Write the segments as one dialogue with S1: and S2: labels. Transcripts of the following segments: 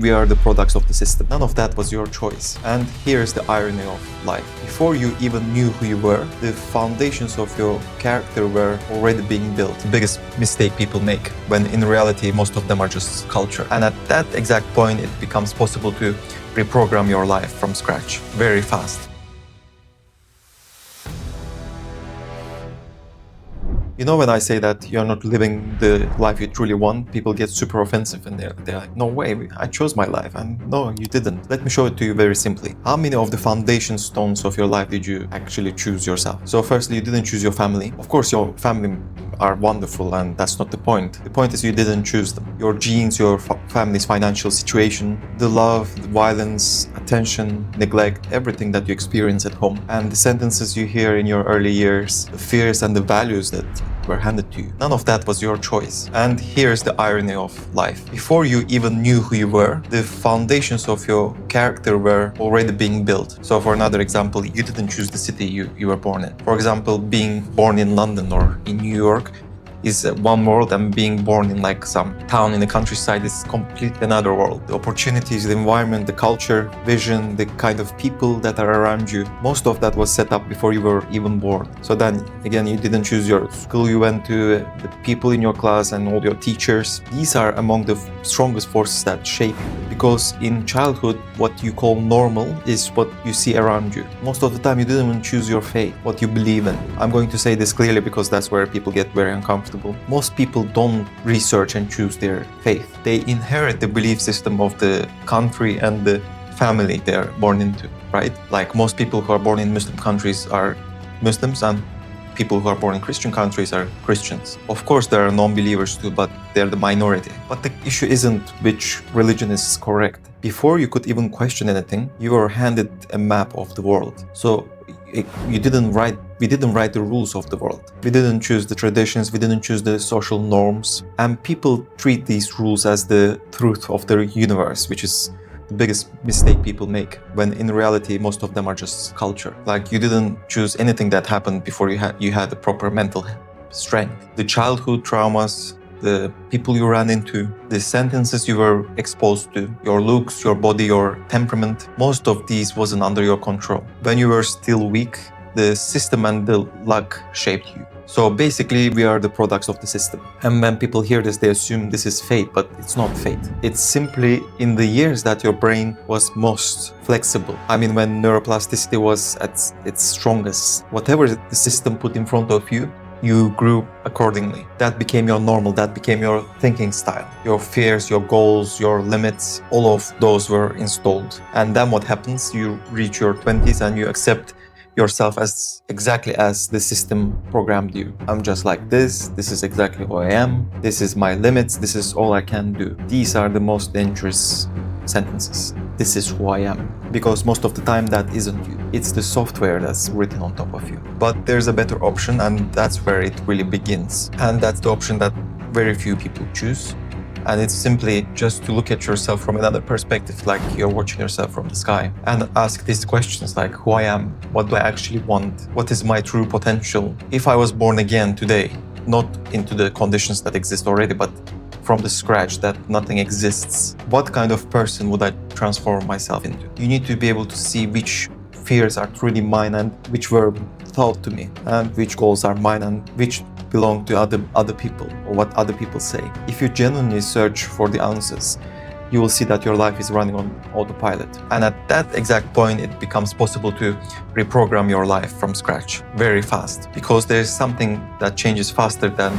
S1: We are the products of the system. None of that was your choice. And here's the irony of life. Before you even knew who you were, the foundations of your character were already being built. The biggest mistake people make, when in reality most of them are just culture. And at that exact point, it becomes possible to reprogram your life from scratch very fast. You know, when I say that you're not living the life you truly want, people get super offensive and they're like, no way, I chose my life. And no, you didn't. Let me show it to you very simply. How many of the foundation stones of your life did you actually choose yourself? So firstly, you didn't choose your family. Of course, your family are wonderful and that's not the point. The point is you didn't choose them. Your genes, your family's financial situation, the love, the violence, attention, neglect, everything that you experience at home, and the sentences you hear in your early years, the fears and the values that were handed to you. None of that was your choice. And here's the irony of life. Before you even knew who you were, the foundations of your character were already being built. So for another example, you didn't choose the city you were born in. For example, being born in London or in New York is one world, and being born in like some town in the countryside is completely another world. The opportunities, the environment, the culture, vision, the kind of people that are around you, most of that was set up before you were even born. So then again, you didn't choose your school you went to, the people in your class and all your teachers. These are among the strongest forces that shape you, because in childhood, what you call normal is what you see around you. Most of the time, you didn't even choose your fate, what you believe in. I'm going to say this clearly because that's where people get very uncomfortable. Most people don't research and choose their faith. They inherit the belief system of the country and the family they're born into, right? Like most people who are born in Muslim countries are Muslims, and people who are born in Christian countries are Christians. Of course, there are non-believers too, but they're the minority. But the issue isn't which religion is correct. Before you could even question anything, you were handed a map of the world. So we didn't write the rules of the world. We didn't choose the traditions, we didn't choose the social norms. And people treat these rules as the truth of the universe, which is the biggest mistake people make, when in reality most of them are just culture. Like you didn't choose anything that happened before you had the proper mental strength. The childhood traumas, the people you ran into, the sentences you were exposed to, your looks, your body, your temperament, most of these wasn't under your control. When you were still weak, the system and the luck shaped you. So basically, we are the products of the system. And when people hear this, they assume this is fate, but it's not fate. It's simply in the years that your brain was most flexible. I mean, when neuroplasticity was at its strongest, whatever the system put in front of you, you grew accordingly. That became your normal, that became your thinking style. Your fears, your goals, your limits, all of those were installed. And then what happens? You reach your 20s and you accept yourself as exactly as the system programmed you. I'm just like this is exactly who I am, this is my limits, this is all I can do. These are the most dangerous sentences. This is who I am. Because most of the time that isn't you. It's the software that's written on top of you. But there's a better option, and that's where it really begins. And that's the option that very few people choose. And it's simply just to look at yourself from another perspective, like you're watching yourself from the sky, and ask these questions like who I am, what do I actually want, what is my true potential? If I was born again today, not into the conditions that exist already, but from the scratch, that nothing exists, what kind of person would I transform myself into? You need to be able to see which fears are truly mine and which were taught to me, and which goals are mine and which belong to other people, or what other people say. If you genuinely search for the answers, you will see that your life is running on autopilot. And at that exact point, it becomes possible to reprogram your life from scratch very fast, because there's something that changes faster than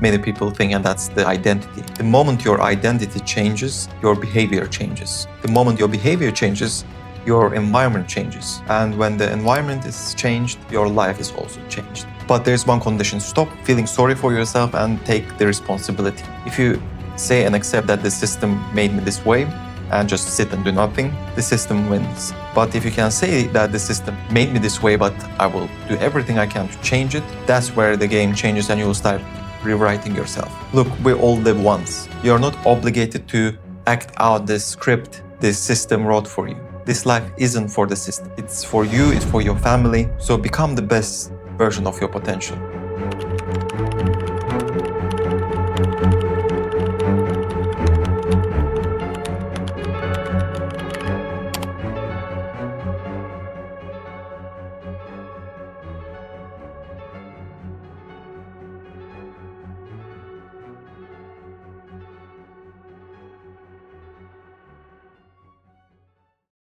S1: many people think, and that's the identity. The moment your identity changes, your behavior changes. The moment your behavior changes, your environment changes. And when the environment is changed, your life is also changed. But there's one condition: stop feeling sorry for yourself and take the responsibility. If you say and accept that the system made me this way and just sit and do nothing, the system wins. But if you can say that the system made me this way, but I will do everything I can to change it, that's where the game changes and you will start rewriting yourself. Look, we all live once. You're not obligated to act out the script this system wrote for you. This life isn't for the system. It's for you, it's for your family. So become the best version of your potential.